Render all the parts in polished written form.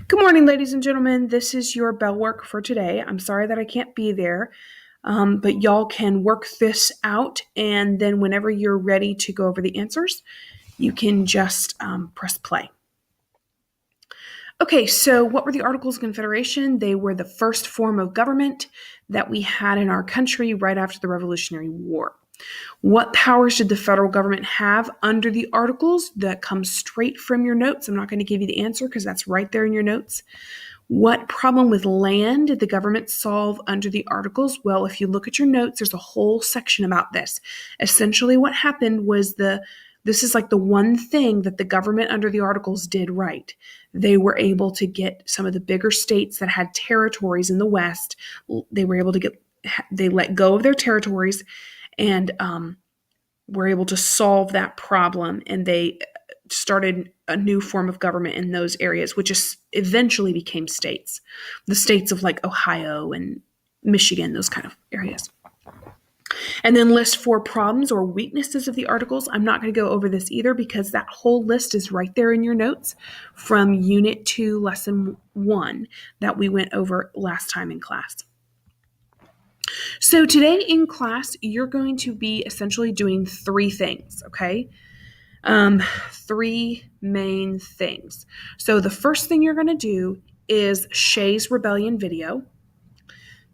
Good morning, ladies and gentlemen. This is your bell work for today. I'm sorry that I can't be there, but y'all can work this out, and then whenever you're ready to go over the answers, you can just press play. Okay, so what were the Articles of Confederation? They were the first form of government that we had in our country right after the Revolutionary War. What powers did the federal government have under the Articles? That comes straight from your notes. I'm not going to give you the answer because that's right there in your notes. What problem with land did the government solve under the Articles? Well, if you look at your notes, there's a whole section about this. Essentially, what happened was this is like the one thing that the government under the Articles did right. They were able to get some of the bigger states that had territories in the West. They let go of their territories and were able to solve that problem, and they started a new form of government in those areas, which eventually became states, the states of like Ohio and Michigan, those kind of areas. And then list 4 problems or weaknesses of the Articles. I'm not going to go over this either because that whole list is right there in your notes from Unit 2, Lesson 1 that we went over last time in class. So today in class, you're going to be essentially doing 3 things, okay? 3 main things. So the first thing you're going to do is Shays Rebellion video.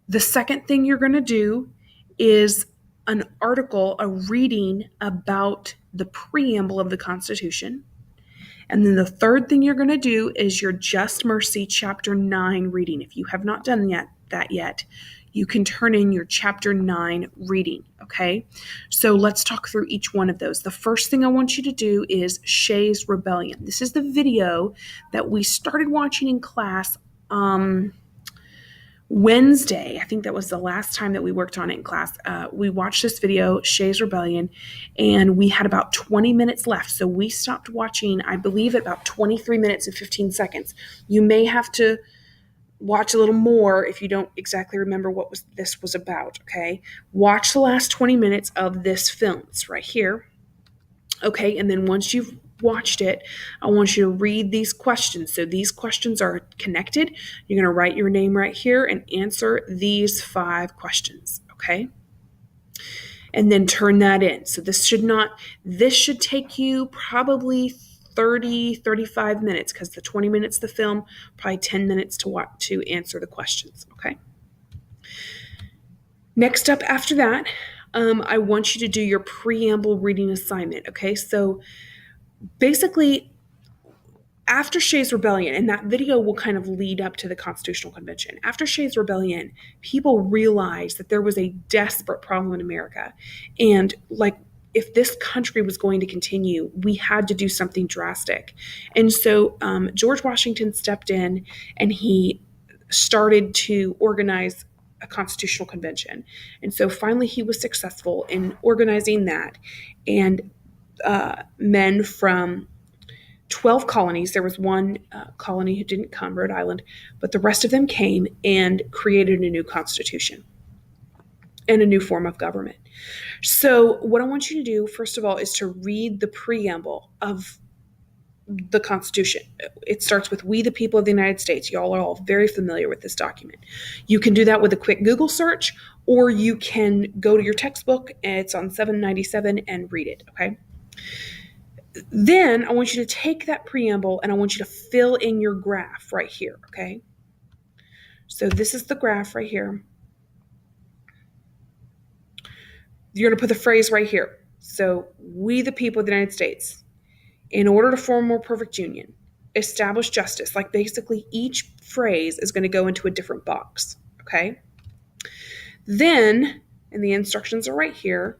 The second thing you're going to do is an article, a reading about the preamble of the Constitution. And then the third thing you're going to do is your Just Mercy Chapter 9 reading. If you have not done that yet, you can turn in your Chapter 9 reading, okay? So let's talk through each one of those. The first thing I want you to do is Shays Rebellion. This is the video that we started watching in class Wednesday. I think that was the last time that we worked on it in class. We watched this video, Shays Rebellion, and we had about 20 minutes left. So we stopped watching, I believe, at about 23 minutes and 15 seconds. You may have to watch a little more if you don't exactly remember what this was about, okay? Watch the last 20 minutes of this film. It's right here. Okay, and then once you've watched it, I want you to read these questions. So these questions are connected. You're going to write your name right here and answer these 5 questions, okay? And then turn that in. So this should take you probably 35 minutes because the 20 minutes the film, probably 10 minutes to answer the questions, okay? Next up after that, I want you to do your preamble reading assignment, okay? So basically, after Shays Rebellion, and that video will kind of lead up to the Constitutional Convention, after Shays Rebellion, people realized that there was a desperate problem in America. And like, if this country was going to continue, we had to do something drastic. And so George Washington stepped in and he started to organize a constitutional convention. And so finally he was successful in organizing that. And men from 12 colonies. There was one colony who didn't come, Rhode Island, but the rest of them came and created a new constitution and a new form of government. So what I want you to do, first of all, is to read the preamble of the Constitution. It starts with "We the people of the United States." Y'all are all very familiar with this document. You can do that with a quick Google search, or you can go to your textbook, and it's on 797, and read it, okay? Then I want you to take that preamble and I want you to fill in your graph right here, okay? So this is the graph right here. You're going to put the phrase right here. So, "We the people of the United States, in order to form a more perfect union, establish justice." Like basically each phrase is going to go into a different box, okay? Then, and the instructions are right here,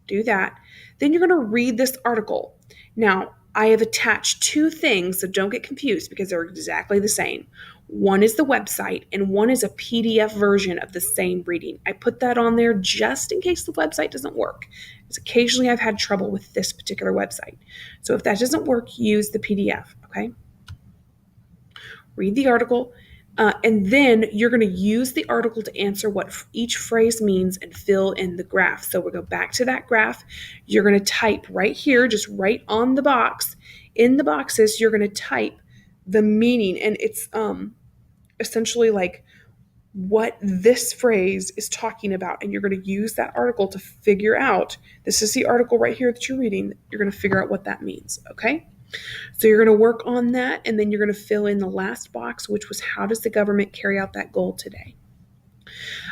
do that. Then you're going to read this article. Now, I have attached 2 things, so don't get confused because they're exactly the same. One is the website, and one is a PDF version of the same reading. I put that on there just in case the website doesn't work, because occasionally I've had trouble with this particular website. So if that doesn't work, use the PDF, okay? Read the article, and then you're going to use the article to answer what each phrase means and fill in the graph. So we'll go back to that graph. You're going to type right here, just right on the box. In the boxes, you're going to type the meaning, and it's essentially like what this phrase is talking about, and you're going to use that article to figure out, this is the article right here that you're reading, you're going to figure out what that means. Okay, so you're going to work on that, and then you're going to fill in the last box, which was how does the government carry out that goal today.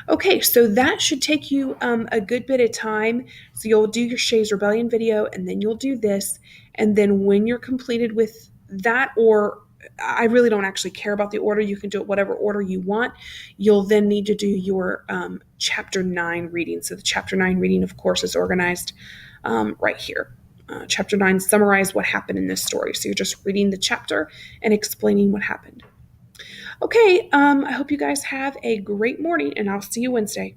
Okay, so that should take you a good bit of time. So you'll do your Shays Rebellion video, and then you'll do this, and then when you're completed with that, or I really don't actually care about the order, you can do it whatever order you want, you'll then need to do your chapter 9 reading. So the chapter 9 reading, of course, is organized right here. Chapter 9 summarize what happened in this story. So you're just reading the chapter and explaining what happened. Okay, I hope you guys have a great morning, and I'll see you Wednesday.